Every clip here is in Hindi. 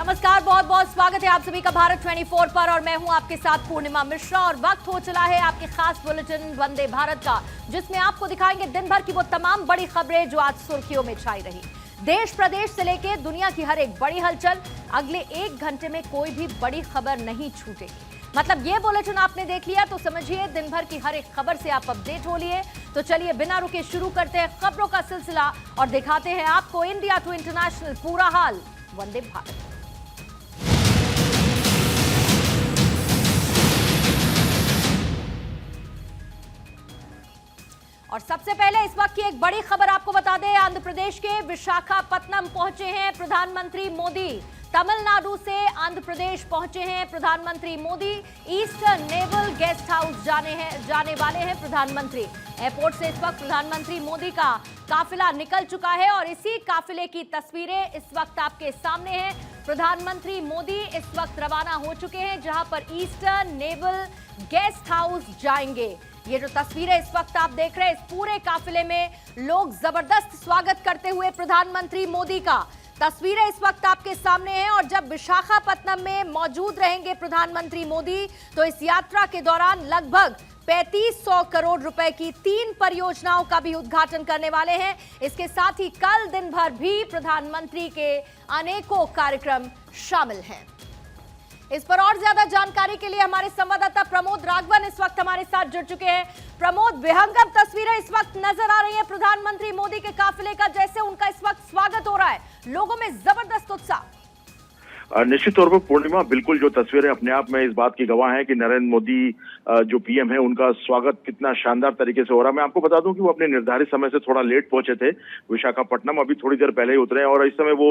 नमस्कार, बहुत बहुत स्वागत है आप सभी का भारत 24 पर और मैं हूं आपके साथ पूर्णिमा मिश्रा। और वक्त हो चला है आपके खास बुलेटिन वंदे भारत का, जिसमें आपको दिखाएंगे दिन भर की वो तमाम बड़ी खबरें जो आज सुर्खियों में छाई रही। देश प्रदेश से लेकर दुनिया की हर एक बड़ी हलचल, अगले 1 घंटे में कोई भी बड़ी खबर नहीं छूटेगी। मतलब ये बुलेटिन आपने देख लिया तो समझिए दिन भर की हर एक खबर से आप अपडेट हो लिए। तो चलिए बिना रुके शुरू करते हैं खबरों का सिलसिला और दिखाते हैं आपको इंडिया टू इंटरनेशनल पूरा हाल वंदे भारत। और सबसे पहले इस वक्त की एक बड़ी खबर आपको बता दें, आंध्र प्रदेश के विशाखापत्तनम पहुंचे हैं प्रधानमंत्री मोदी। तमिलनाडु से आंध्र प्रदेश पहुंचे हैं प्रधानमंत्री Modi. Eastern naval guest house जाने वाले हैं प्रधानमंत्री। एयरपोर्ट से इस वक्त प्रधानमंत्री मोदी का काफिला निकल चुका है और इसी काफिले की तस्वीरें इस वक्त आपके सामने हैं। प्रधानमंत्री मोदी इस वक्त रवाना हो चुके हैं, जहां पर ईस्टर्न नेवल गेस्ट हाउस जाएंगे। ये जो तस्वीरें इस वक्त आप देख रहे हैं, इस पूरे काफिले में लोग जबरदस्त स्वागत करते हुए प्रधानमंत्री मोदी का। तस्वीरें इस वक्त आपके सामने हैं और जब विशाखापत्तनम में मौजूद रहेंगे प्रधानमंत्री मोदी तो इस यात्रा के दौरान लगभग 3500 करोड़ रुपए की 3 परियोजनाओं का भी उद्घाटन करने वाले हैं। इसके साथ ही कल दिन भर भी प्रधानमंत्री के अनेकों कार्यक्रम शामिल हैं। इस पर और ज्यादा जानकारी के लिए हमारे संवाददाता प्रमोद राघवन इस वक्त हमारे साथ जुड़ चुके हैं। प्रमोद, विहंगम तस्वीरें इस वक्त नजर आ रही है प्रधानमंत्री मोदी के काफिले का, जैसे उनका इस वक्त स्वागत हो रहा है, लोगों में जबरदस्त उत्साह। निश्चित तौर पर पूर्णिमा, बिल्कुल जो तस्वीरें अपने आप में इस बात की गवाह हैं कि नरेंद्र मोदी जो पीएम है उनका स्वागत कितना शानदार तरीके से हो रहा है। मैं आपको बता दूं कि वो अपने निर्धारित समय से थोड़ा लेट पहुंचे थे विशाखापट्टनम, अभी थोड़ी देर पहले ही उतरे हैं और इस समय वो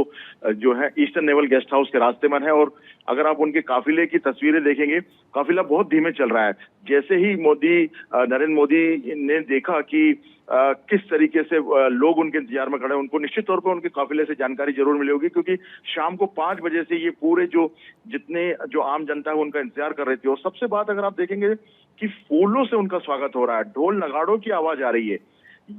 जो है ईस्टर्न नेवल गेस्ट हाउस के रास्ते में है। और अगर आप उनके काफिले की तस्वीरें देखेंगे, काफिला बहुत धीमे चल रहा है। जैसे ही नरेंद्र मोदी ने देखा कि किस तरीके से लोग उनके इंतजार में खड़े हैं, उनको निश्चित तौर पर उनके काफिले से जानकारी जरूर मिली होगी, क्योंकि शाम को 5 बजे से ये पूरे जो आम जनता है उनका इंतजार कर रही थी। और सबसे बात अगर आप देखेंगे कि फूलों से उनका स्वागत हो रहा है, ढोल नगाड़ों की आवाज आ रही है।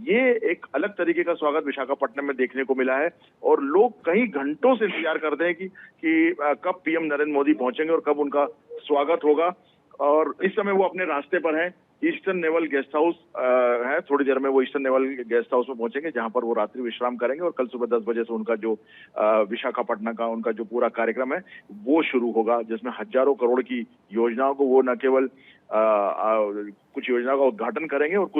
ये एक अलग तरीके का स्वागत विशाखापट्टनम में देखने को मिला है और लोग कई घंटों से इंतजार करते हैं कि कब पीएम नरेंद्र मोदी पहुंचेंगे और कब उनका स्वागत होगा। और इस समय वो अपने रास्ते पर हैं। ईस्टर्न नेवल गेस्ट हाउस है, थोड़ी देर में वो ईस्टर्न नेवल गेस्ट हाउस में पहुंचेंगे, जहां पर वो रात्रि विश्राम करेंगे और कल सुबह 10 बजे से उनका जो विशाखापट्टनम का उनका जो पूरा कार्यक्रम है वो शुरू होगा, जिसमें हजारों करोड़ की योजनाओं को वो न केवल कुछ योजनाओं का उद्घाटन करेंगे और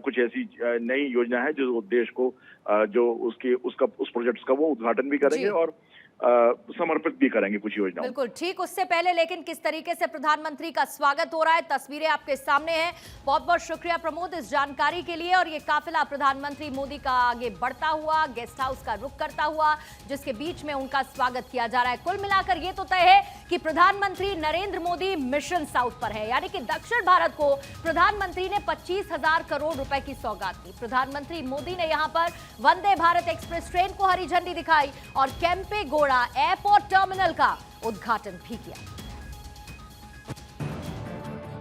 कुछ ऐसी नई योजना है जो देश को उस प्रोजेक्ट्स का वो उद्घाटन भी करेंगे और समर्पित भी करेंगे कुछ योजनाओं। बिल्कुल ठीक, उससे पहले लेकिन किस तरीके से प्रधानमंत्री का स्वागत हो रहा है, तस्वीरें आपके सामने हैं। बहुत बहुत शुक्रिया प्रमोद इस जानकारी के लिए। और ये काफिला प्रधानमंत्री मोदी का आगे बढ़ता हुआ गेस्ट हाउस का रुख करता हुआ, जिसके बीच में उनका स्वागत किया जा रहा है। कुल मिलाकर ये तो तय है कि प्रधानमंत्री नरेंद्र मोदी मिशन साउथ पर है, यानी कि दक्षिण भारत को प्रधानमंत्री ने 25,000 करोड़ रुपए की सौगात दी। प्रधानमंत्री मोदी ने यहां पर वंदे भारत एक्सप्रेस ट्रेन को हरी झंडी दिखाई और केम्पेगौड़ा एयरपोर्ट टर्मिनल का उद्घाटन भी किया।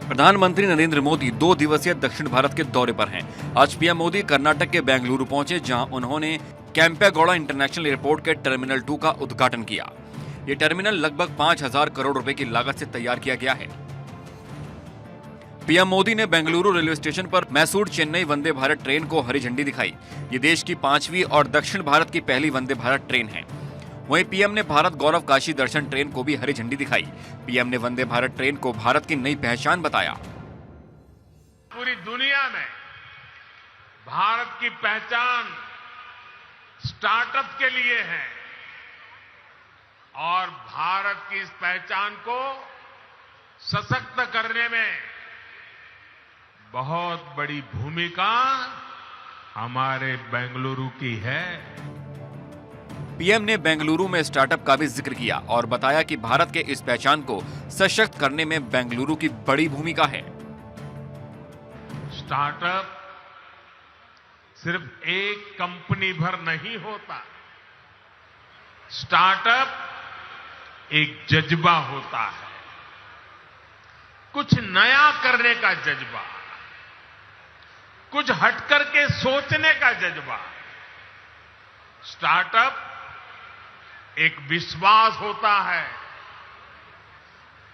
प्रधानमंत्री नरेंद्र मोदी 2 दिवसीय दक्षिण भारत के दौरे पर हैं। आज पीएम मोदी कर्नाटक के बेंगलुरु पहुंचे, जहां उन्होंने केम्पेगौड़ा इंटरनेशनल एयरपोर्ट के टर्मिनल 2 का उद्घाटन किया। ये टर्मिनल लगभग 5,000 करोड़ रुपए की लागत से तैयार किया गया है। पीएम मोदी ने बेंगलुरु रेलवे स्टेशन पर मैसूर चेन्नई वंदे भारत ट्रेन को हरी झंडी दिखाई। ये देश की 5वीं और दक्षिण भारत की पहली वंदे भारत ट्रेन है। वहीं पीएम ने भारत गौरव काशी दर्शन ट्रेन को भी हरी झंडी दिखाई। पीएम ने वंदे भारत ट्रेन को भारत की नई पहचान बताया। पूरी दुनिया में भारत की पहचान स्टार्टअप के लिए है और भारत की इस पहचान को सशक्त करने में बहुत बड़ी भूमिका हमारे बेंगलुरु की है। पीएम ने बेंगलुरु में स्टार्टअप का भी जिक्र किया और बताया कि भारत के इस पहचान को सशक्त करने में बेंगलुरु की बड़ी भूमिका है। स्टार्टअप सिर्फ एक कंपनी भर नहीं होता, स्टार्टअप एक जज्बा होता है, कुछ नया करने का जज्बा, कुछ हटकर के सोचने का जज्बा। स्टार्टअप एक विश्वास होता है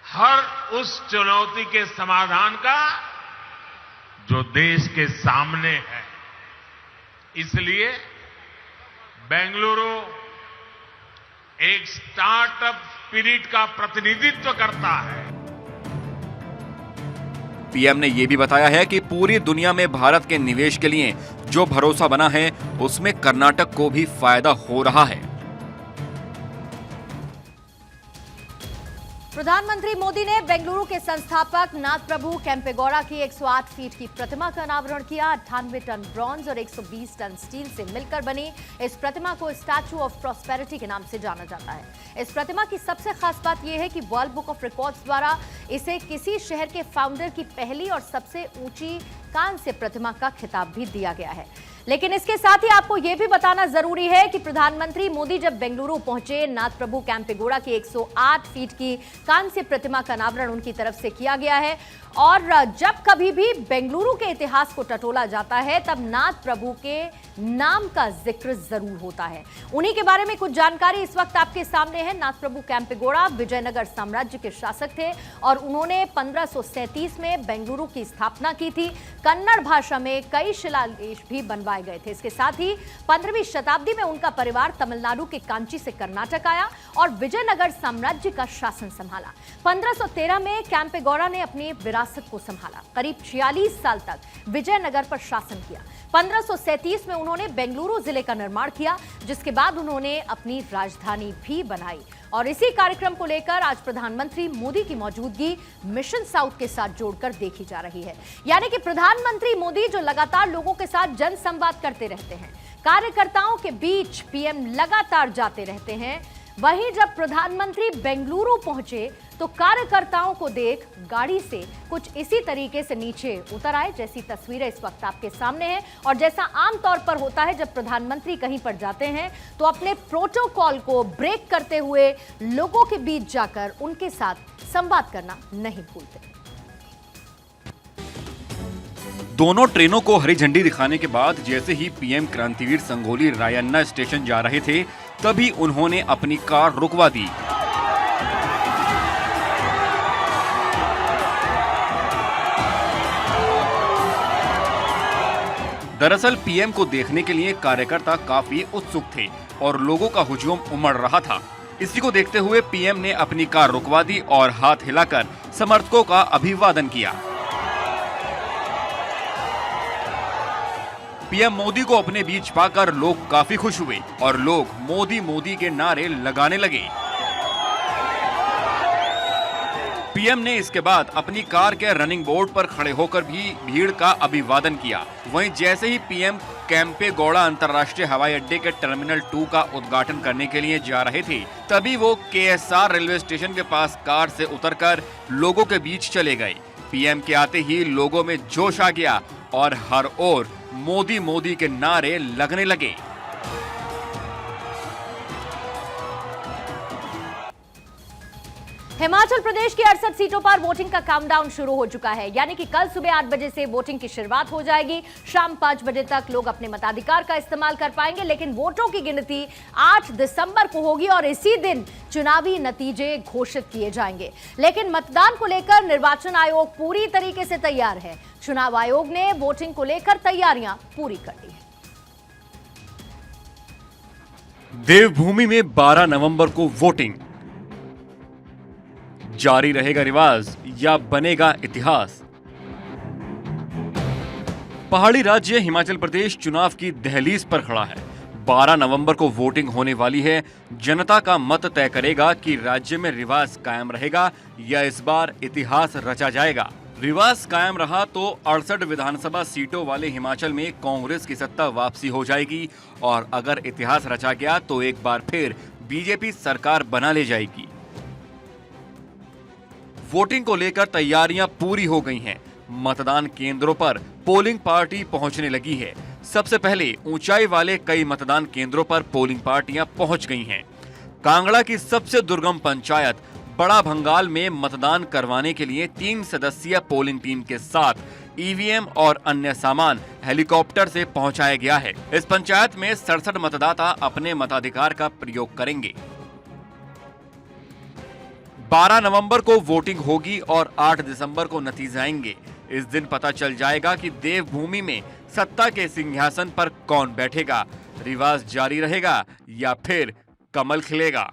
हर उस चुनौती के समाधान का जो देश के सामने है। इसलिए बेंगलुरु एक स्टार्टअप स्पिरिट का प्रतिनिधित्व करता है। पीएम ने यह भी बताया है कि पूरी दुनिया में भारत के निवेश के लिए जो भरोसा बना है उसमें कर्नाटक को भी फायदा हो रहा है। प्रधानमंत्री मोदी ने बेंगलुरु के संस्थापक नाथ प्रभु केम्पेगौड़ा की 108 फीट की प्रतिमा का अनावरण किया। 98 टन ब्रॉन्ज और 120 टन स्टील से मिलकर बनी इस प्रतिमा को स्टैचू ऑफ प्रॉस्पेरिटी के नाम से जाना जाता है। इस प्रतिमा की सबसे खास बात यह है कि वर्ल्ड बुक ऑफ रिकॉर्ड्स द्वारा इसे किसी शहर के फाउंडर की पहली और सबसे ऊंची कांस्य प्रतिमा का खिताब भी दिया गया है। लेकिन इसके साथ ही आपको यह भी बताना जरूरी है कि प्रधानमंत्री मोदी जब बेंगलुरु पहुंचे, नाथ प्रभु केम्पेगौड़ा की 108 फीट की कांस्य प्रतिमा का अनावरण उनकी तरफ से किया गया है। और जब कभी भी बेंगलुरु के इतिहास को टटोला जाता है तब नाथ प्रभु के नाम का जिक्र जरूर होता है। उन्हीं के बारे में कुछ जानकारी इस वक्त आपके सामने है। नाथ प्रभु केम्पेगौड़ा विजयनगर साम्राज्य के शासक थे और उन्होंने 1537 में बेंगलुरु की स्थापना की थी। कन्नड़ भाषा में कई शिलालेख भी बनवाए गए थे। इसके साथ ही 15वीं शताब्दी में उनका परिवार तमिलनाडु के कांची से कर्नाटक आया और विजयनगर साम्राज्य का शासन संभाला। 1513 में केम्पेगौड़ा ने अपनी विरासत को संभाला। करीब 46 साल तक विजयनगर पर शासन किया। 1537 में उन्होंने बेंगलुरु जिले का निर्माण किया, जिसके बाद उन्होंने अपनी राजधानी भी बनाई। और इसी कार्यक्रम को लेकर आज प्रधानमंत्री मोदी की मौजूदगी मिशन साउथ के साथ जोड़कर देखी जा रही है। यानी कि प्रधानमंत्री मोदी जो लगातार लोगों के साथ जनसंवाद करते रहते हैं, कार्यकर्ताओं के बीच पीएम लगातार जाते रहते हैं, वहीं जब प्रधानमंत्री बेंगलुरु पहुंचे तो कार्यकर्ताओं को देख गाड़ी से कुछ इसी तरीके से नीचे उतर आए, जैसी तस्वीरें इस वक्त आपके सामने हैं। और जैसा आमतौर पर होता है जब प्रधानमंत्री कहीं पर जाते हैं तो अपने प्रोटोकॉल को ब्रेक करते हुए लोगों के बीच जाकर उनके साथ संवाद करना नहीं भूलते। दोनों ट्रेनों को हरी झंडी दिखाने के बाद जैसे ही पीएम क्रांतिवीर संगोली रायन्ना स्टेशन जा रहे थे तभी उन्होंने अपनी कार रुकवा दी। दरअसल पीएम को देखने के लिए कार्यकर्ता काफी उत्सुक थे और लोगों का हुजूम उमड़ रहा था। इसी को देखते हुए पीएम ने अपनी कार रुकवा दी और हाथ हिलाकर समर्थकों का अभिवादन किया। पीएम मोदी को अपने बीच पाकर लोग काफी खुश हुए और लोग मोदी मोदी के नारे लगाने लगे। पीएम ने इसके बाद अपनी कार के रनिंग बोर्ड पर खड़े होकर भी भीड़ का अभिवादन किया। वहीं जैसे ही पीएम केम्पेगौड़ा अंतर्राष्ट्रीय हवाई अड्डे के टर्मिनल 2 का उद्घाटन करने के लिए जा रहे थे तभी वो केएसआर रेलवे स्टेशन के पास कार से उतरकर लोगों के बीच चले गए। पीएम के आते ही लोगों में जोश आ गया और हर ओर मोदी मोदी के नारे लगने लगे। हिमाचल प्रदेश की 68 सीटों पर वोटिंग का काउंटडाउन शुरू हो चुका है। यानी कि कल सुबह 8 बजे से वोटिंग की शुरुआत हो जाएगी। शाम 5 बजे तक लोग अपने मताधिकार का इस्तेमाल कर पाएंगे, लेकिन वोटों की गिनती 8 दिसंबर को होगी और इसी दिन चुनावी नतीजे घोषित किए जाएंगे। लेकिन मतदान को लेकर निर्वाचन आयोग पूरी तरीके से तैयार है। चुनाव आयोग ने वोटिंग को लेकर तैयारियां पूरी कर ली है। देवभूमि में 12 नवंबर को वोटिंग। जारी रहेगा रिवाज या बनेगा इतिहास। पहाड़ी राज्य हिमाचल प्रदेश चुनाव की दहलीज पर खड़ा है। 12 नवंबर को वोटिंग होने वाली है। जनता का मत तय करेगा कि राज्य में रिवाज कायम रहेगा या इस बार इतिहास रचा जाएगा। रिवाज कायम रहा तो 68 विधानसभा सीटों वाले हिमाचल में कांग्रेस की सत्ता वापसी हो जाएगी और अगर इतिहास रचा गया तो एक बार फिर बीजेपी सरकार बना ले जाएगी। वोटिंग को लेकर तैयारियां पूरी हो गई हैं। मतदान केंद्रों पर पोलिंग पार्टी पहुंचने लगी है। सबसे पहले ऊंचाई वाले कई मतदान केंद्रों पर पोलिंग पार्टियां पहुंच गई हैं। कांगड़ा की सबसे दुर्गम पंचायत बड़ा भंगाल में मतदान करवाने के लिए 3 सदस्यीय पोलिंग टीम के साथ ईवीएम और अन्य सामान हेलीकॉप्टर से पहुंचाया गया है। इस पंचायत में 67 मतदाता अपने मताधिकार का प्रयोग करेंगे। 12 नवंबर को वोटिंग होगी और 8 दिसंबर को नतीजे आएंगे। इस दिन पता चल जाएगा कि देवभूमि में सत्ता के सिंहासन पर कौन बैठेगा, रिवाज जारी रहेगा या फिर कमल खिलेगा।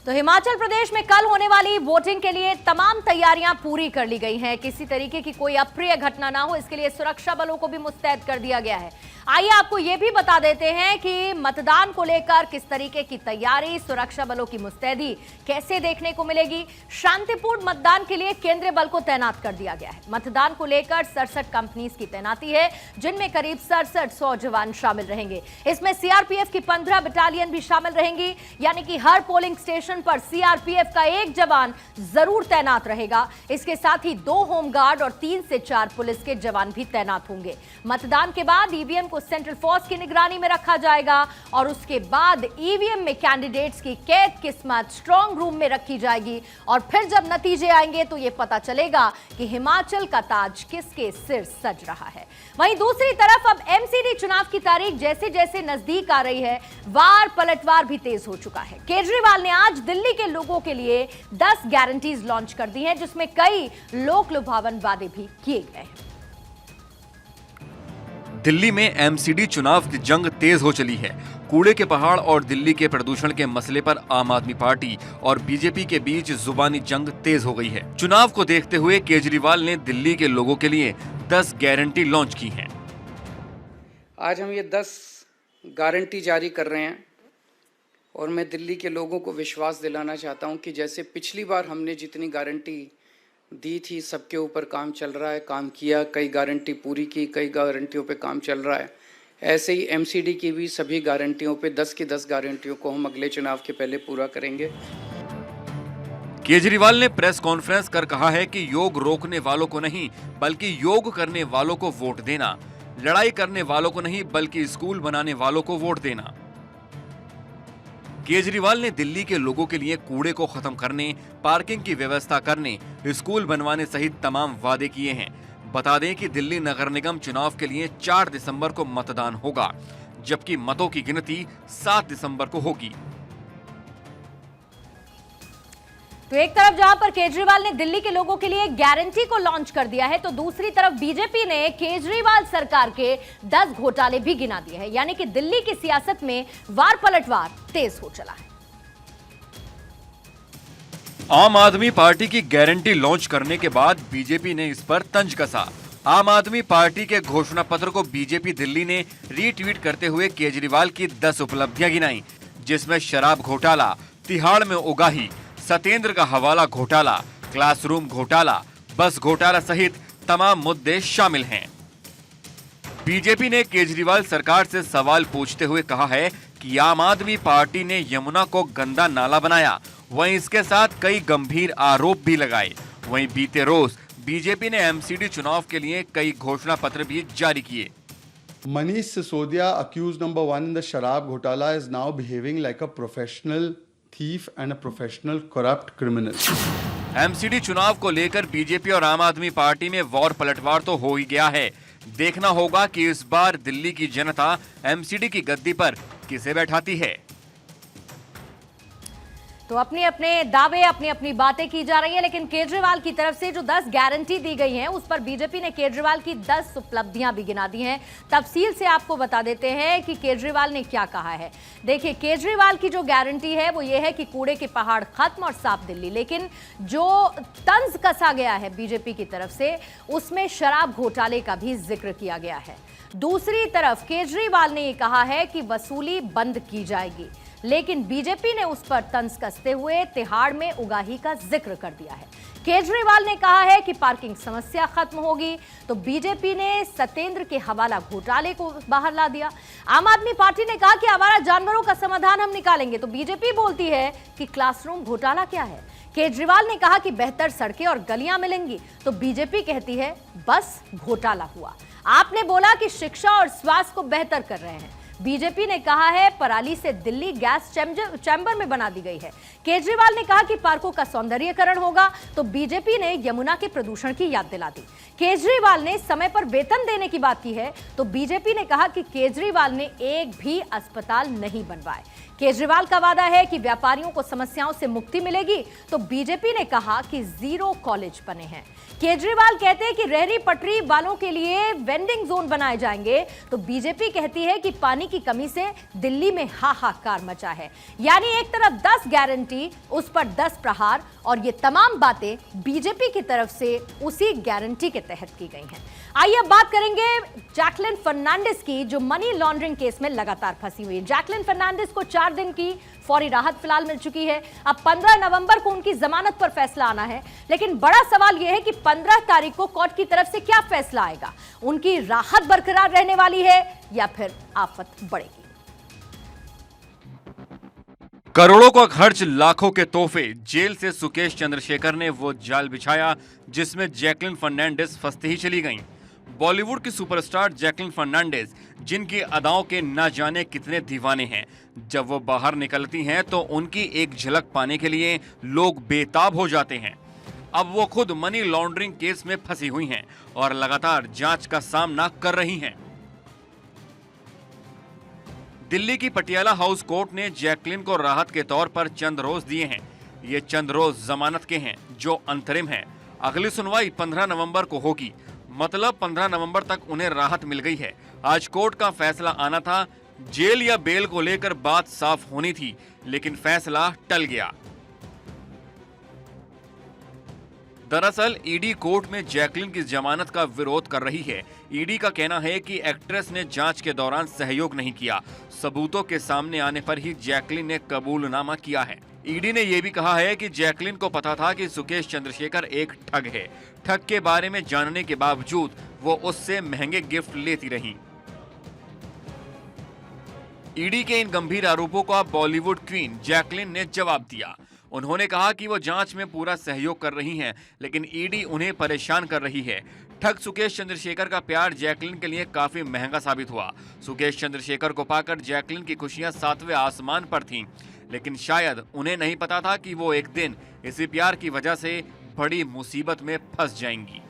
तो हिमाचल प्रदेश में कल होने वाली वोटिंग के लिए तमाम तैयारियां पूरी कर ली गई हैं। किसी तरीके की कोई अप्रिय घटना ना हो, इसके लिए सुरक्षा बलों को भी मुस्तैद कर दिया गया है। आइए आपको यह भी बता देते हैं कि मतदान को लेकर किस तरीके की तैयारी, सुरक्षा बलों की मुस्तैदी कैसे देखने को मिलेगी। शांतिपूर्ण मतदान के लिए केंद्रीय बल को तैनात कर दिया गया है। मतदान को लेकर 67 कंपनीज की तैनाती है, जिनमें करीब 6700 जवान शामिल रहेंगे। इसमें सीआरपीएफ की 15 बटालियन भी शामिल रहेंगी, यानी कि हर पोलिंग स्टेशन पर सीआरपीएफ का एक जवान जरूर तैनात रहेगा। इसके साथ ही 2 होमगार्ड और 3 से 4 पुलिस के जवान भी तैनात होंगे। मतदान के बाद ईवीएम को सेंट्रल फोर्स की निगरानी में रखा जाएगा और उसके बाद ईवीएम में कैंडिडेट्स की कैद किस्मत स्ट्रांग रूम में रखी जाएगी और फिर जब नतीजे आएंगे तो यह पता चलेगा कि हिमाचल का ताज किसके सिर सज रहा है। वहीं दूसरी तरफ अब एमसीडी चुनाव की तारीख जैसे जैसे नजदीक आ रही है, वार पलटवार भी तेज हो चुका है। केजरीवाल ने आज दिल्ली के लोगों के लिए 10 गारंटीज लॉन्च कर दी हैं, जिसमें कई लोक लुभावन वादे भी किए गए हैं। दिल्ली में एमसीडी चुनाव की जंग तेज हो चली है। कूड़े के पहाड़ और दिल्ली के प्रदूषण के मसले पर आम आदमी पार्टी और बीजेपी के बीच जुबानी जंग तेज हो गई है। चुनाव को देखते हुए केजरीवाल ने दिल्ली के लोगों के लिए 10 गारंटी लॉन्च की हैं। आज हम ये 10 गारंटी जारी कर रहे हैं और मैं दिल्ली के लोगों को विश्वास दिलाना चाहता हूं कि जैसे पिछली बार हमने जितनी गारंटी दी थी, सबके ऊपर काम चल रहा है, काम किया, कई गारंटी पूरी की, कई गारंटियों पे काम चल रहा है। ऐसे ही एमसीडी की भी सभी गारंटियों पे 10 की 10 गारंटियों को हम अगले चुनाव के पहले पूरा करेंगे। केजरीवाल ने प्रेस कॉन्फ्रेंस कर कहा है कि योग रोकने वालों को नहीं बल्कि योग करने वालों को वोट देना, लड़ाई करने वालों को नहीं बल्कि स्कूल बनाने वालों को वोट देना। केजरीवाल ने दिल्ली के लोगों के लिए कूड़े को खत्म करने, पार्किंग की व्यवस्था करने, स्कूल बनवाने सहित तमाम वादे किए हैं। बता दें कि दिल्ली नगर निगम चुनाव के लिए 4 दिसंबर को मतदान होगा, जबकि मतों की गिनती 7 दिसंबर को होगी। तो एक तरफ जहां पर केजरीवाल ने दिल्ली के लोगों के लिए गारंटी को लॉन्च कर दिया है, तो दूसरी तरफ बीजेपी ने केजरीवाल सरकार के 10 घोटाले भी गिना दिए हैं, यानी कि दिल्ली की सियासत में वार पलटवार तेज हो चला है। आम आदमी पार्टी की गारंटी लॉन्च करने के बाद बीजेपी ने इस पर तंज कसा। आम आदमी पार्टी के घोषणा पत्र को बीजेपी दिल्ली ने रीट्वीट करते हुए केजरीवाल की 10 उपलब्धियां गिनाई, जिसमें शराब घोटाला, तिहाड़ में उगाही, सत्येंद्र का हवाला घोटाला, क्लासरूम घोटाला, बस घोटाला सहित तमाम मुद्दे शामिल हैं। बीजेपी ने केजरीवाल सरकार से सवाल पूछते हुए कहा है कि आम आदमी पार्टी ने यमुना को गंदा नाला बनाया, वहीं इसके साथ कई गंभीर आरोप भी लगाए। वहीं बीते रोज बीजेपी ने एमसीडी चुनाव के लिए कई घोषणा पत्र भी जारी किए। Manish Sisodia, accused number 1 in the Sharab Ghotala, is now behaving like a professional thief and a professional corrupt criminal. MCD चुनाव को लेकर बीजेपी और आम आदमी पार्टी में वॉर पलटवार तो हो ही गया है। देखना होगा कि इस बार दिल्ली की जनता एमसीडी की गद्दी पर किसे बैठाती है। तो अपने अपने दावे, अपनी अपनी बातें की जा रही है, लेकिन केजरीवाल की तरफ से जो 10 गारंटी दी गई हैं, उस पर बीजेपी ने केजरीवाल की 10 उपलब्धियां भी गिना दी हैं। तफसील से आपको बता देते हैं कि केजरीवाल ने क्या कहा है। देखिए, केजरीवाल की जो गारंटी है वो ये है कि कूड़े के पहाड़ खत्म और साफ दिल्ली, लेकिन जो तंज कसा गया है बीजेपी की तरफ से, उसमें शराब घोटाले का भी जिक्र किया गया है। दूसरी तरफ केजरीवाल ने यह कहा है कि वसूली बंद की जाएगी, लेकिन बीजेपी ने उस पर तंज कसते हुए तिहाड़ में उगाही का जिक्र कर दिया है। केजरीवाल ने कहा है कि पार्किंग समस्या खत्म होगी, तो बीजेपी ने सत्येंद्र के हवाला घोटाले को बाहर ला दिया। आम आदमी पार्टी ने कहा कि आवारा जानवरों का समाधान हम निकालेंगे, तो बीजेपी बोलती है कि क्लासरूम घोटाला क्या है। केजरीवाल ने कहा कि बेहतर सड़कें और गलियां मिलेंगी, तो बीजेपी कहती है बस घोटाला हुआ। आपने बोला कि शिक्षा और स्वास्थ्य को बेहतर कर रहे हैं, बीजेपी ने कहा है पराली से दिल्ली गैस चैम्बर में बना दी गई है। केजरीवाल ने कहा कि पार्कों का सौंदर्यीकरण होगा, तो बीजेपी ने यमुना के प्रदूषण की याद दिला दी। केजरीवाल ने समय पर वेतन देने की बात की है, तो बीजेपी ने कहा कि केजरीवाल ने एक भी अस्पताल नहीं बनवाए। केजरीवाल का वादा है कि व्यापारियों को समस्याओं से मुक्ति मिलेगी, तो बीजेपी ने कहा कि 0 कॉलेज बने हैं। केजरीवाल कहते हैं कि रेहड़ी पटरी वालों के लिए वेंडिंग जोन बनाए जाएंगे, तो बीजेपी कहती है कि पानी की कमी से दिल्ली में हाहाकार मचा है। यानी एक तरफ 10 गारंटी, उस पर 10 प्रहार, और ये तमाम बातें बीजेपी की तरफ से उसी गारंटी के तहत की गई हैं। आइए अब बात करेंगे जैकलिन फर्नांडिस की, जो मनी लॉन्ड्रिंग केस में लगातार फंसी हुई है। जैकलिन फर्नांडिस को 4 दिन की फौरी राहत फिलहाल मिल चुकी है। अब 15 नवंबर को उनकी जमानत पर फैसला आना है, लेकिन बड़ा सवाल यह है कि 15 तारीख को कोर्ट की तरफ से क्या फैसला आएगा। उनकी राहत बरकरार रहने वाली है या फिर आफत बढ़ेगी। करोड़ों का खर्च, लाखों के तोहफे, जेल से सुकेश चंद्रशेखर ने वो जाल बिछाया जिसमें जैकलिन फर्नांडिस फंसती ही चली गईं। बॉलीवुड की सुपरस्टार जैकलिन फर्नांडिस, जिनकी अदाओं के न जाने कितने दीवाने हैं, जब वो बाहर निकलती हैं तो उनकी एक झलक पाने के लिए लोग बेताब हो जाते हैं। अब वो खुद मनी लॉन्ड्रिंग केस में फंसी हुई हैं और लगातार जांच का सामना कर रही हैं। दिल्ली की पटियाला हाउस कोर्ट ने जैकलिन को राहत के तौर पर चंद रोज दिए हैं। ये चंद रोज जमानत के हैं जो अंतरिम हैं। अगली सुनवाई 15 नवंबर को होगी, मतलब 15 नवंबर तक उन्हें राहत मिल गई है। आज कोर्ट का फैसला आना था। जेल या बेल को लेकर बात साफ होनी थी, लेकिन फैसला टल गया। दरअसल ईडी कोर्ट में जैकलिन की जमानत का विरोध कर रही है। ईडी का कहना है कि एक्ट्रेस ने जांच के दौरान सहयोग नहीं किया। सबूतों के सामने आने पर ही जैकलिन ने कबूलनामा किया है। ईडी ने यह भी कहा है कि जैकलिन को पता था कि सुकेश चंद्रशेखर एक ठग है। ठग के बारे में जानने के बावजूद वो उससे महंगे गिफ्ट लेती रही। ईडी के इन गंभीर आरोपों का बॉलीवुड क्वीन जैकलिन ने जवाब दिया। उन्होंने कहा कि वो जांच में पूरा सहयोग कर रही हैं, लेकिन ईडी उन्हें परेशान कर रही है। ठग सुकेश चंद्रशेखर का प्यार जैकलिन के लिए काफी महंगा साबित हुआ। सुकेश चंद्रशेखर को पाकर जैकलिन की खुशियां 7वें आसमान पर थीं, लेकिन शायद उन्हें नहीं पता था कि वो एक दिन इसी प्यार की वजह से बड़ी मुसीबत में फंस जाएंगी।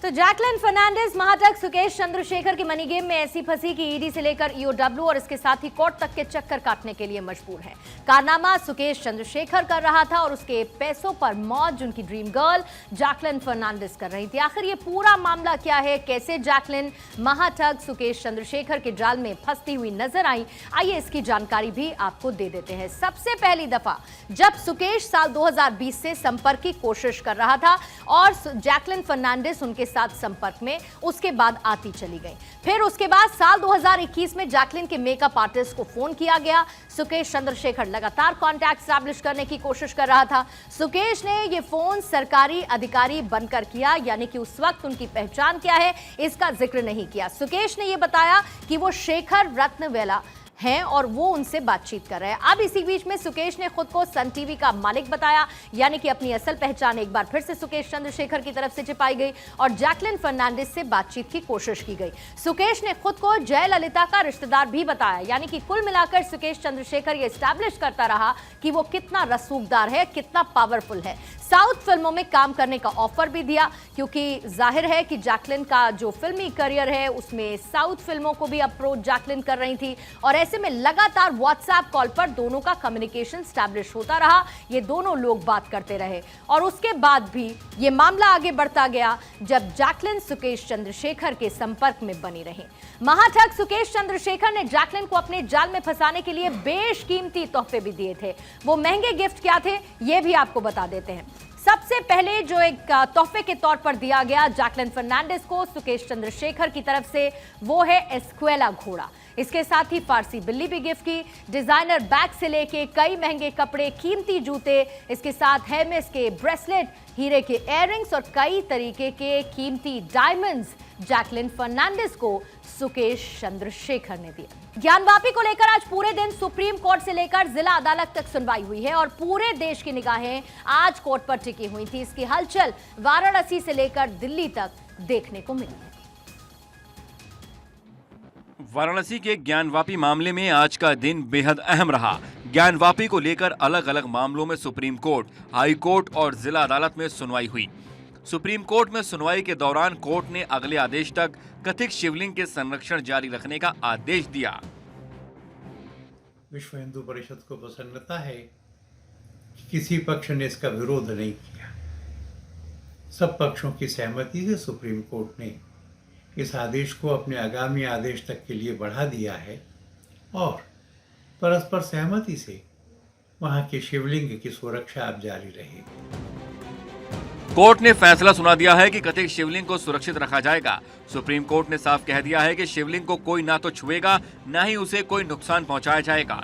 तो जैकलिन फर्नांडिस महाठग सुकेश चंद्रशेखर के मनी गेम में ऐसी फंसी कि ईडी से लेकर ईओडब्ल्यू और इसके साथ ही कोर्ट तक के चक्कर काटने के लिए मजबूर है। कारनामा सुकेश चंद्रशेखर कर रहा था और उसके पैसों पर मौज उनकी ड्रीम गर्ल जैकलिन फर्नांडिस कर रही थी। आखिर ये पूरा मामला क्या है, कैसे जैकलिन महाठग सुकेश चंद्रशेखर के जाल में फंसती हुई नजर आई, आइए इसकी जानकारी भी आपको दे देते हैं। सबसे पहली दफा जब सुकेश साल 2020 से संपर्क की कोशिश कर रहा था और जैकलिन फर्नांडिस उनके साथ संपर्क में, उसके बाद आती चली गई। फिर उसके बाद साल 2021 में जैकलिन के मेकअप आर्टिस्ट को फोन किया गया। सुकेश चंद्रशेखर लगातार कांटेक्ट एस्टैब्लिश करने की कोशिश कर रहा था। सुकेश ने यह फोन सरकारी अधिकारी बनकर किया, यानी कि उस वक्त उनकी पहचान क्या है इसका जिक्र नहीं किया। सुकेश ने यह बताया कि वो शेखर रत्नवेला हैं और वो उनसे बातचीत कर रहे हैं। अब इसी बीच में सुकेश ने खुद को सन टीवी का मालिक बताया, यानी कि अपनी असल पहचान एक बार फिर से सुकेश चंद्रशेखर की तरफ से छिपाई गई और जैकलिन फर्नांडिस से बातचीत की कोशिश की गई। सुकेश ने खुद को जयललिता का रिश्तेदार भी बताया, यानी कि कुल मिलाकर सुकेश चंद्रशेखर ये एस्टैब्लिश करता रहा कि वो कितना रसूखदार है, कितना पावरफुल है। साउथ फिल्मों में काम करने का ऑफर भी दिया, क्योंकि जाहिर है कि जैकलिन का जो फिल्मी करियर है उसमें साउथ फिल्मों को भी अप्रोच जैकलिन कर रही थी और ऐसे में लगातार व्हाट्सएप कॉल पर दोनों का कम्युनिकेशन स्टैब्लिश होता रहा। ये दोनों लोग बात करते रहे और उसके बाद भी ये मामला आगे बढ़ता गया जब जैकलिन सुकेश चंद्रशेखर के संपर्क में बनी रही। महाठग सुकेश चंद्रशेखर ने जैकलिन को अपने जाल में फंसाने के लिए बेशकीमती तोहफे भी दिए थे। वो महंगे गिफ्ट क्या थे ये भी आपको बता देते हैं। सबसे पहले जो एक तोहफे के तौर पर दिया गया जैकलिन फर्नांडिस को सुकेश चंद्रशेखर की तरफ से, वो है एस्क्वेला घोड़ा। इसके साथ ही फारसी बिल्ली भी गिफ्ट की। डिजाइनर बैग से लेके कई महंगे कपड़े, कीमती जूते, इसके साथ हेरमेस के ब्रेसलेट, हीरे के इयररिंग्स और कई तरीके के कीमती डायमंड्स जैकलिन फर्नांडिस को सुकेश चंद्रशेखर ने दिया। ज्ञानवापी को लेकर आज पूरे दिन सुप्रीम कोर्ट से लेकर जिला अदालत तक सुनवाई हुई है और पूरे देश की निगाहें आज कोर्ट पर टिकी हुई थी। इसकी हलचल वाराणसी से लेकर दिल्ली तक देखने को मिली है। वाराणसी के ज्ञानवापी मामले में आज का दिन बेहद अहम रहा। ज्ञानवापी को लेकर अलग अलग मामलों में सुप्रीम कोर्ट, हाई कोर्ट और जिला अदालत में सुनवाई हुई। सुप्रीम कोर्ट में सुनवाई के दौरान कोर्ट ने अगले आदेश तक कथित शिवलिंग के संरक्षण जारी रखने का आदेश दिया। विश्व हिंदू परिषद को प्रसन्नता है कि किसी पक्ष ने इसका विरोध नहीं किया। सब पक्षों की सहमति से सुप्रीम कोर्ट ने इस आदेश को अपने आगामी आदेश तक के लिए बढ़ा दिया है और परस्पर सहमति से वहां के शिवलिंग की सुरक्षा अब जारी रहेगी। कोर्ट ने फैसला सुना दिया है कि कथित शिवलिंग को सुरक्षित रखा जाएगा। सुप्रीम कोर्ट ने साफ कह दिया है कि शिवलिंग को कोई ना तो छुएगा, ना ही उसे कोई नुकसान पहुंचाया जाएगा।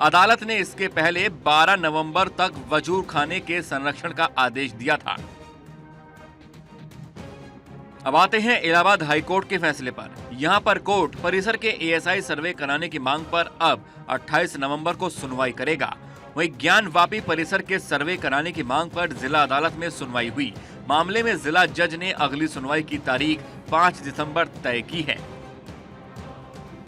अदालत ने इसके पहले 12 नवंबर तक वजूर खाने के संरक्षण का आदेश दिया था। अब आते हैं इलाहाबाद हाई कोर्ट के फैसले पर। यहां पर कोर्ट परिसर के ASI सर्वे कराने की मांग पर अब 28 नवंबर को सुनवाई करेगा। वहीं ज्ञानवापी परिसर के सर्वे कराने की मांग पर जिला अदालत में सुनवाई हुई। मामले में जिला जज ने अगली सुनवाई की तारीख 5 दिसंबर तय की है।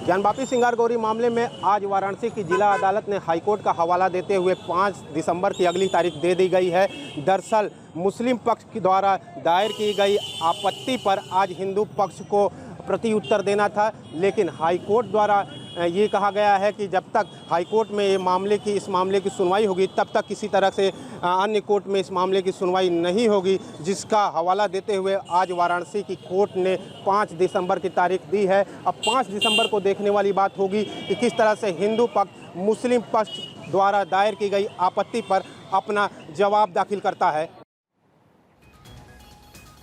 ज्ञानवापी सिंगारगौरी मामले में आज वाराणसी की जिला अदालत ने हाईकोर्ट का हवाला देते हुए 5 दिसंबर की अगली तारीख दे दी गई है। दरअसल मुस्लिम पक्ष के द्वारा दायर की गई आपत्ति पर आज हिंदू पक्ष को प्रति उत्तर देना था, लेकिन हाईकोर्ट द्वारा ये कहा गया है कि जब तक हाईकोर्ट में इस मामले की सुनवाई होगी तब तक किसी तरह से अन्य कोर्ट में इस मामले की सुनवाई नहीं होगी, जिसका हवाला देते हुए आज वाराणसी की कोर्ट ने 5 दिसंबर की तारीख दी है। अब 5 दिसंबर को देखने वाली बात होगी कि किस तरह से हिंदू पक्ष मुस्लिम पक्ष द्वारा दायर की गई आपत्ति पर अपना जवाब दाखिल करता है।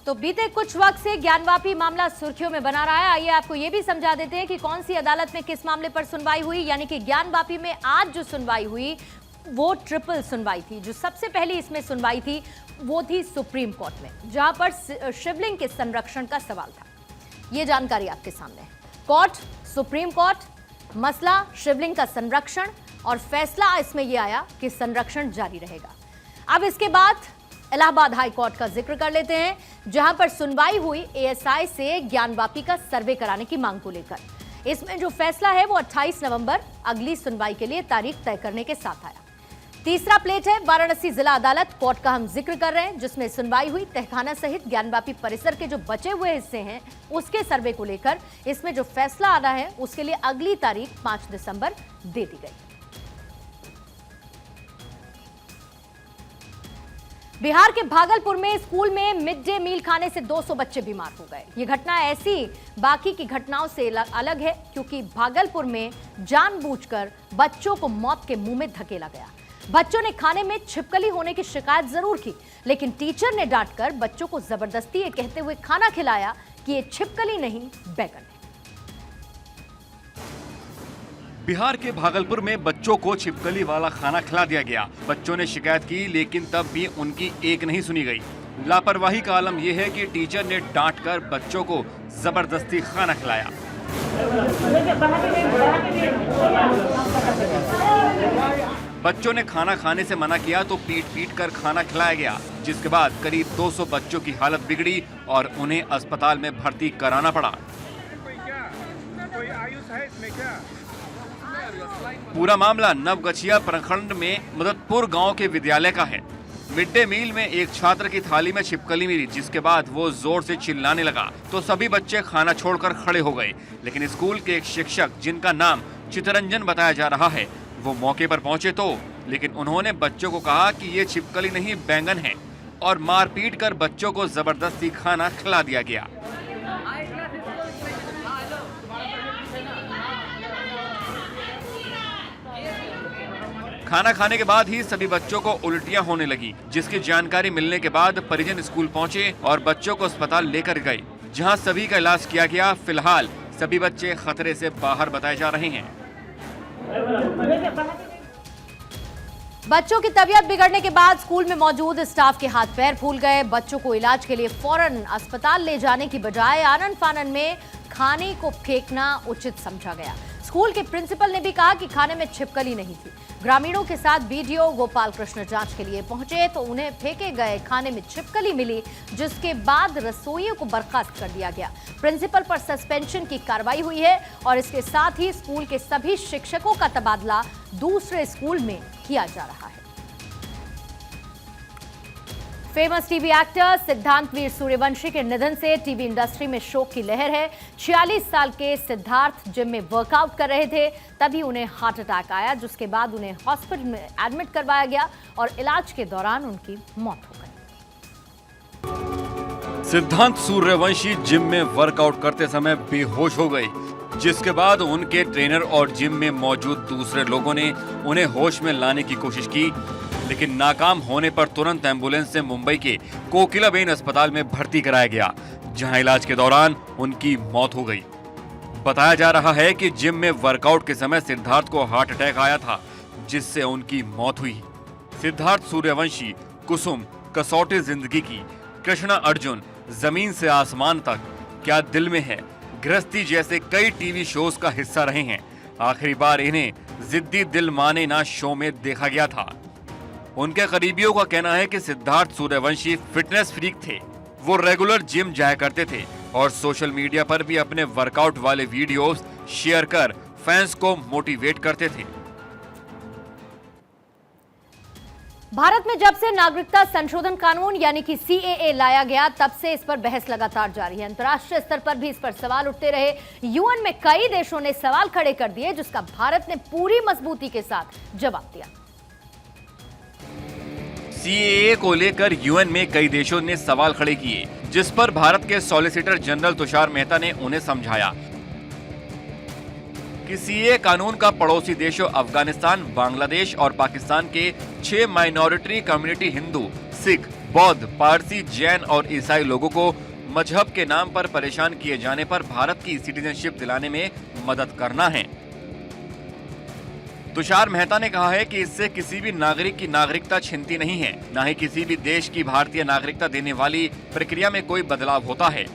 तो बीते कुछ वक्त से ज्ञानवापी मामला सुर्खियों में बना रहा है। आइए आपको ये भी समझा देते हैं कि कौन सी अदालत में किस मामले पर सुनवाई हुई। यानी कि ज्ञानवापी में आज जो सुनवाई हुई वो ट्रिपल सुनवाई थी। जो सबसे पहली इसमें सुनवाई थी वो थी सुप्रीम कोर्ट में, जहां पर शिवलिंग के संरक्षण का सवाल था। ये जानकारी आपके सामने है। कोर्ट, सुप्रीम कोर्ट, मसला शिवलिंग का संरक्षण और फैसला इसमें यह आया कि संरक्षण जारी रहेगा। अब इसके बाद इलाहाबाद हाई कोर्ट का जिक्र कर लेते हैं, जहां पर सुनवाई हुई ASI से ज्ञानवापी का सर्वे कराने की मांग को लेकर। इसमें जो फैसला है वो 28 नवंबर अगली सुनवाई के लिए तारीख तय करने के साथ आया। तीसरा प्लेट है वाराणसी जिला अदालत कोर्ट का हम जिक्र कर रहे हैं, जिसमें सुनवाई हुई तहखाना सहित ज्ञानवापी परिसर के जो बचे हुए हिस्से हैं उसके सर्वे को लेकर। इसमें जो फैसला आना है उसके लिए अगली तारीख 5 दिसंबर दे दी गई। बिहार के भागलपुर में स्कूल में मिड डे मील खाने से 200 बच्चे बीमार हो गए। ये घटना ऐसी बाकी की घटनाओं से अलग है क्योंकि भागलपुर में जानबूझकर बच्चों को मौत के मुंह में धकेला गया। बच्चों ने खाने में छिपकली होने की शिकायत जरूर की, लेकिन टीचर ने डांटकर बच्चों को जबरदस्ती ये कहते हुए खाना खिलाया कि ये छिपकली नहीं बैगन है। बिहार के भागलपुर में बच्चों को छिपकली वाला खाना खिला दिया गया। बच्चों ने शिकायत की, लेकिन तब भी उनकी एक नहीं सुनी गई। लापरवाही का आलम यह है कि टीचर ने डांटकर बच्चों को जबरदस्ती खाना खिलाया। बच्चों ने खाना खाने से मना किया तो पीट कर खाना खिलाया गया, जिसके बाद करीब 200 बच्चों की हालत बिगड़ी और उन्हें अस्पताल में भर्ती कराना पड़ा। पूरा मामला नवगछिया प्रखंड में मददपुर गांव के विद्यालय का है। मिड डे मील में एक छात्र की थाली में छिपकली मिली, जिसके बाद वो जोर से चिल्लाने लगा तो सभी बच्चे खाना छोड़कर खड़े हो गए। लेकिन स्कूल के एक शिक्षक, जिनका नाम चितरंजन बताया जा रहा है, वो मौके पर पहुंचे तो लेकिन उन्होंने बच्चों को कहा कि ये छिपकली नहीं बैंगन है और मारपीट कर बच्चों को जबरदस्ती खाना खिला दिया गया। खाना खाने के बाद ही सभी बच्चों को उल्टियां होने लगी, जिसकी जानकारी मिलने के बाद परिजन स्कूल पहुंचे और बच्चों को अस्पताल लेकर गए, जहां सभी का इलाज किया गया। फिलहाल सभी बच्चे खतरे से बाहर बताए जा रहे हैं। बच्चों की तबीयत बिगड़ने के बाद स्कूल में मौजूद स्टाफ के हाथ पैर फूल गए। बच्चों को इलाज के लिए फौरन अस्पताल ले जाने की बजाय आनन फानन में खाने को फेंकना उचित समझा गया। स्कूल के प्रिंसिपल ने भी कहा कि खाने में छिपकली नहीं थी। ग्रामीणों के साथ बीडीओ गोपाल कृष्ण जांच के लिए पहुंचे तो उन्हें फेंके गए खाने में छिपकली मिली, जिसके बाद रसोइयों को बर्खास्त कर दिया गया। प्रिंसिपल पर सस्पेंशन की कार्रवाई हुई है और इसके साथ ही स्कूल के सभी शिक्षकों का तबादला दूसरे स्कूल में किया जा रहा है। फेमस टीवी एक्टर सिद्धांत वीर सूर्यवंशी के निधन से टीवी इंडस्ट्री में शोक की लहर है। 46 साल के सिद्धार्थ जिम में वर्कआउट कर रहे थे, तभी उन्हें हार्ट अटैक आया, जिसके बाद उन्हें हॉस्पिटल में एडमिट करवाया गया और इलाज के दौरान उनकी मौत हो गई। सिद्धांत सूर्यवंशी जिम में वर्कआउट करते समय बेहोश हो गए, जिसके बाद उनके ट्रेनर और जिम में मौजूद दूसरे लोगों ने उन्हें होश में लाने की कोशिश की, लेकिन नाकाम होने पर तुरंत एम्बुलेंस से मुंबई के कोकिलाबेन अस्पताल में भर्ती कराया गया, जहां इलाज के दौरान उनकी मौत हो गई। बताया जा रहा है कि जिम में वर्कआउट के समय सिद्धार्थ को हार्ट अटैक आया था, जिससे उनकी मौत हुई। सिद्धार्थ सूर्यवंशी कुसुम, कसौटी जिंदगी की, कृष्णा अर्जुन, जमीन से आसमान तक, क्या दिल में है, गृहस्थी जैसे कई टीवी शोज का हिस्सा रहे हैं। आखिरी बार इन्हें जिद्दी दिल माने ना शो में देखा गया था। उनके करीबियों का कहना है कि सिद्धार्थ सूर्यवंशी फिटनेस फ्रीक थे। वो रेगुलर जिम जाया करते थे और सोशल मीडिया पर भी अपने वर्कआउट वाले वीडियोस शेयर कर फैंस को मोटिवेट करते थे। भारत में जब से नागरिकता संशोधन कानून यानी कि CAA लाया गया, तब से इस पर बहस लगातार जारी है। अंतर्राष्ट्रीय स्तर पर भी इस पर सवाल उठते रहे। UN में कई देशों ने सवाल खड़े कर दिए, जिसका भारत ने पूरी मजबूती के साथ जवाब दिया। CAA को लेकर UN में कई देशों ने सवाल खड़े किए, जिस पर भारत के सॉलिसिटर जनरल तुषार मेहता ने उन्हें समझाया कि CAA कानून का पड़ोसी देशों अफगानिस्तान, बांग्लादेश और पाकिस्तान के 6 माइनॉरिटी कम्युनिटी हिंदू, सिख, बौद्ध, पारसी, जैन और ईसाई लोगों को मजहब के नाम पर परेशान किए जाने पर भारत की सिटीजनशिप दिलाने में मदद करना है। तुषार मेहता ने कहा है कि इससे किसी भी नागरिक की नागरिकता छिनती नहीं है, न ही किसी भी देश की भारतीय नागरिकता देने वाली प्रक्रिया में कोई बदलाव होता है।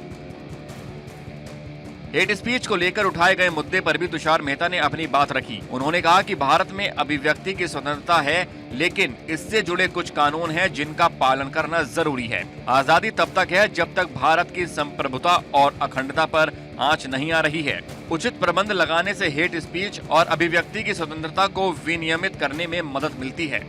हेट स्पीच को लेकर उठाए गए मुद्दे पर भी तुषार मेहता ने अपनी बात रखी। उन्होंने कहा कि भारत में अभिव्यक्ति की स्वतंत्रता है, लेकिन इससे जुड़े कुछ कानून हैं जिनका पालन करना जरूरी है। आजादी तब तक है जब तक भारत की संप्रभुता और अखंडता पर आंच नहीं आ रही है। उचित प्रबंध लगाने से हेट स्पीच और अभिव्यक्ति की स्वतंत्रता को विनियमित करने में मदद मिलती है।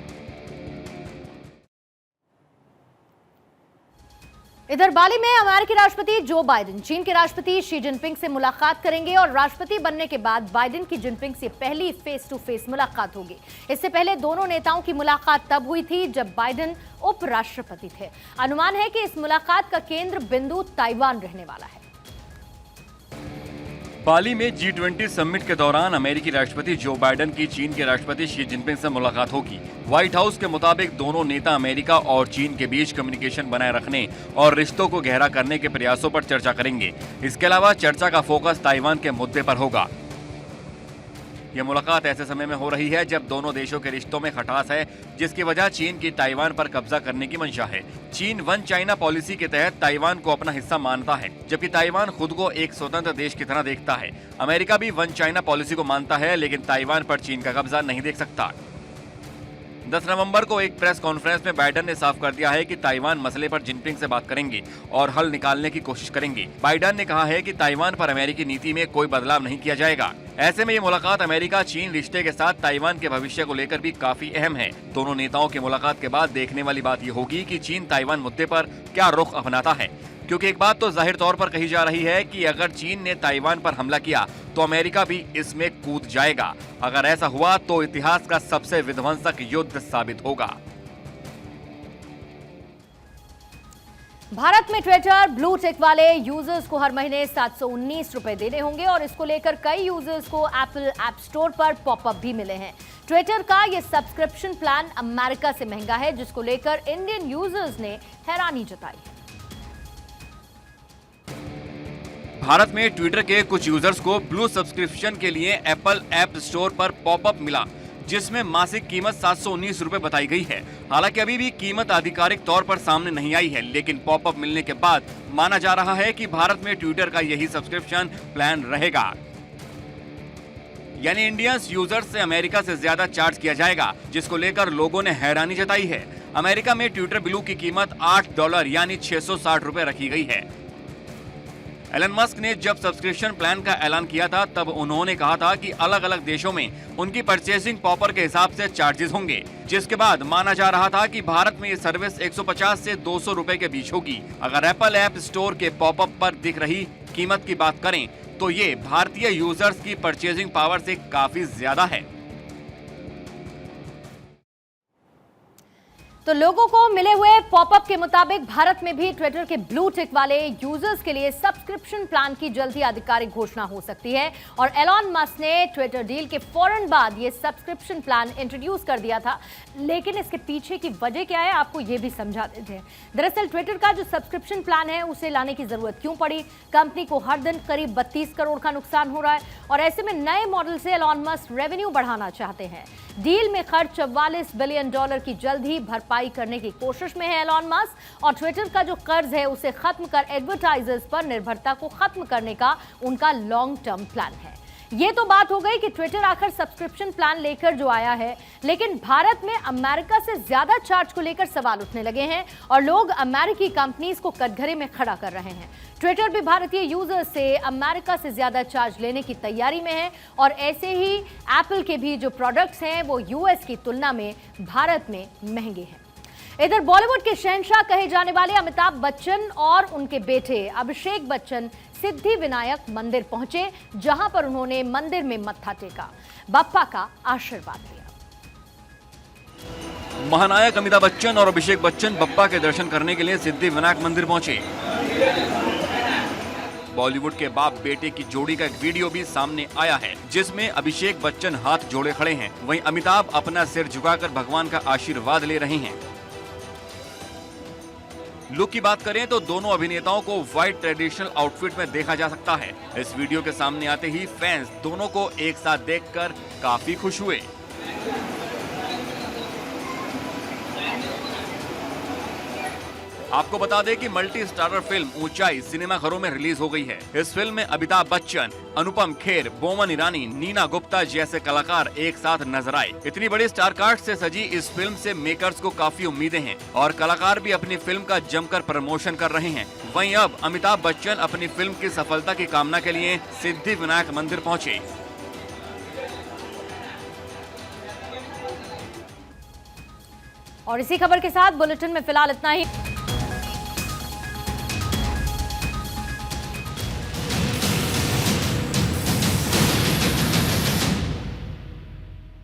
इधर बाली में अमेरिकी राष्ट्रपति जो बाइडेन चीन के राष्ट्रपति शी जिनपिंग से मुलाकात करेंगे और राष्ट्रपति बनने के बाद बाइडेन की जिनपिंग से पहली फेस टू फेस मुलाकात होगी। इससे पहले दोनों नेताओं की मुलाकात तब हुई थी जब बाइडेन उपराष्ट्रपति थे। अनुमान है कि इस मुलाकात का केंद्र बिंदु ताइवान रहने वाला है। बाली में G20 समिट के दौरान अमेरिकी राष्ट्रपति जो बाइडेन की चीन के राष्ट्रपति शी जिनपिंग से मुलाकात होगी। व्हाइट हाउस के मुताबिक दोनों नेता अमेरिका और चीन के बीच कम्युनिकेशन बनाए रखने और रिश्तों को गहरा करने के प्रयासों पर चर्चा करेंगे। इसके अलावा चर्चा का फोकस ताइवान के मुद्दे पर होगा। यह मुलाकात ऐसे समय में हो रही है जब दोनों देशों के रिश्तों में खटास है, जिसकी वजह चीन की ताइवान पर कब्जा करने की मंशा है। चीन वन चाइना पॉलिसी के तहत ताइवान को अपना हिस्सा मानता है, जबकि ताइवान खुद को एक स्वतंत्र देश की तरह देखता है। अमेरिका भी वन चाइना पॉलिसी को मानता है, लेकिन ताइवान पर चीन का कब्जा नहीं देख सकता। 10 नवंबर को एक प्रेस कॉन्फ्रेंस में बाइडेन ने साफ कर दिया है कि ताइवान मसले पर जिनपिंग से बात करेंगे और हल निकालने की कोशिश करेंगे। बाइडेन ने कहा है कि ताइवान पर अमेरिकी नीति में कोई बदलाव नहीं किया जाएगा। ऐसे में ये मुलाकात अमेरिका चीन रिश्ते के साथ ताइवान के भविष्य को लेकर भी काफी अहम है। दोनों नेताओं की मुलाकात के बाद देखने वाली बात ये होगी कि चीन ताइवान मुद्दे पर क्या रुख अपनाता है, क्योंकि एक बात तो जाहिर तौर पर कही जा रही है कि अगर चीन ने ताइवान पर हमला किया तो अमेरिका भी इसमें कूद जाएगा। अगर ऐसा हुआ तो इतिहास का सबसे विध्वंसक युद्ध साबित होगा। भारत में ट्विटर ब्लू टिक वाले यूजर्स को हर महीने 719 रुपए देने होंगे और इसको लेकर कई यूजर्स को एप्पल ऐप स्टोर पर पॉपअप भी मिले हैं। ट्विटर का ये सब्सक्रिप्शन प्लान अमेरिका से महंगा है, जिसको लेकर इंडियन यूजर्स ने हैरानी जताई है। भारत में ट्विटर के कुछ यूजर्स को ब्लू सब्सक्रिप्शन के लिए एप्पल ऐप स्टोर पर पॉपअप मिला, जिसमें मासिक कीमत 719 रुपए बताई गई है। हालांकि अभी भी कीमत आधिकारिक तौर पर सामने नहीं आई है, लेकिन पॉपअप मिलने के बाद माना जा रहा है कि भारत में ट्विटर का यही सब्सक्रिप्शन प्लान रहेगा, यानी इंडियंस यूजर्स से अमेरिका से ज्यादा चार्ज किया जाएगा, जिसको लेकर लोगों ने हैरानी जताई है। अमेरिका में ट्विटर ब्लू की कीमत $8 यानी 660 रुपए रखी गई है। एलन मस्क ने जब सब्सक्रिप्शन प्लान का ऐलान किया था तब उन्होंने कहा था कि अलग अलग देशों में उनकी परचेसिंग पॉपर के हिसाब से चार्जेस होंगे, जिसके बाद माना जा रहा था कि भारत में ये सर्विस 150 से 200 रुपए के बीच होगी। अगर एप्पल ऐप स्टोर के पॉपअप पर दिख रही कीमत की बात करें तो ये भारतीय यूजर्स की परचेसिंग पावर से काफी ज्यादा है। तो लोगों को मिले हुए पॉपअप के मुताबिक भारत में भी ट्विटर के ब्लू टिक वाले यूजर्स के लिए सब्सक्रिप्शन प्लान की जल्द ही आधिकारिक घोषणा हो सकती है। और एलॉन मस्क ने ट्विटर डील के फौरन बाद ये सब्सक्रिप्शन प्लान इंट्रोड्यूस कर दिया था, लेकिन इसके पीछे की वजह क्या है आपको ये भी समझा देते हैं। दरअसल ट्विटर का जो सब्सक्रिप्शन प्लान है उसे लाने की जरूरत क्यों पड़ी? कंपनी को हर दिन करीब 32 करोड़ का नुकसान हो रहा है और ऐसे में नए मॉडल से एलॉन मस्क रेवेन्यू बढ़ाना चाहते हैं। डील में खर्च $44 बिलियन की जल्द ही भरपाई करने की कोशिश में है एलॉन मस्क, और ट्विटर का जो कर्ज है उसे खत्म कर एडवर्टाइजर्स पर निर्भरता को खत्म करने का उनका लॉन्ग टर्म प्लान है। ये तो बात हो गई कि ट्विटर आखिर सब्सक्रिप्शन प्लान लेकर जो आया है, लेकिन भारत में अमेरिका से ज्यादा चार्ज को लेकर सवाल उठने लगे हैं और लोग अमेरिकी कंपनीज को कटघरे में खड़ा कर रहे हैं। ट्विटर भी भारतीय यूजर्स से अमेरिका से ज्यादा चार्ज लेने की तैयारी में है और ऐसे ही एप्पल के भी जो प्रोडक्ट्स हैं वो यूएस की तुलना में भारत में महंगे हैं। इधर बॉलीवुड के शहंशाह कहे जाने वाले अमिताभ बच्चन और उनके बेटे अभिषेक बच्चन सिद्धि विनायक मंदिर पहुंचे, जहां पर उन्होंने मंदिर में मत्था टेका, बप्पा का आशीर्वाद लिया। महानायक अमिताभ बच्चन और अभिषेक बच्चन बप्पा के दर्शन करने के लिए सिद्धि विनायक मंदिर पहुंचे। बॉलीवुड के बाप बेटे की जोड़ी का एक वीडियो भी सामने आया है, जिसमें अभिषेक बच्चन हाथ जोड़े खड़े हैं, वहीं अमिताभ अपना सिर झुकाकर भगवान का आशीर्वाद ले रहे हैं। लुक की बात करें तो दोनों अभिनेताओं को व्हाइट ट्रेडिशनल आउटफिट में देखा जा सकता है। इस वीडियो के सामने आते ही फैंस दोनों को एक साथ देखकर काफी खुश हुए। आपको बता दें कि मल्टी स्टारर फिल्म ऊंचाई सिनेमाघरों में रिलीज हो गई है। इस फिल्म में अमिताभ बच्चन, अनुपम खेर, बोमन ईरानी, नीना गुप्ता जैसे कलाकार एक साथ नजर आए। इतनी बड़ी स्टार कास्ट से सजी इस फिल्म से मेकर्स को काफी उम्मीदें हैं और कलाकार भी अपनी फिल्म का जमकर प्रमोशन कर रहे हैं। वहीं अब अमिताभ बच्चन अपनी फिल्म की सफलता की कामना के लिए सिद्धि विनायक मंदिर पहुंचे। और इसी खबर के साथ बुलेटिन में फिलहाल इतना ही।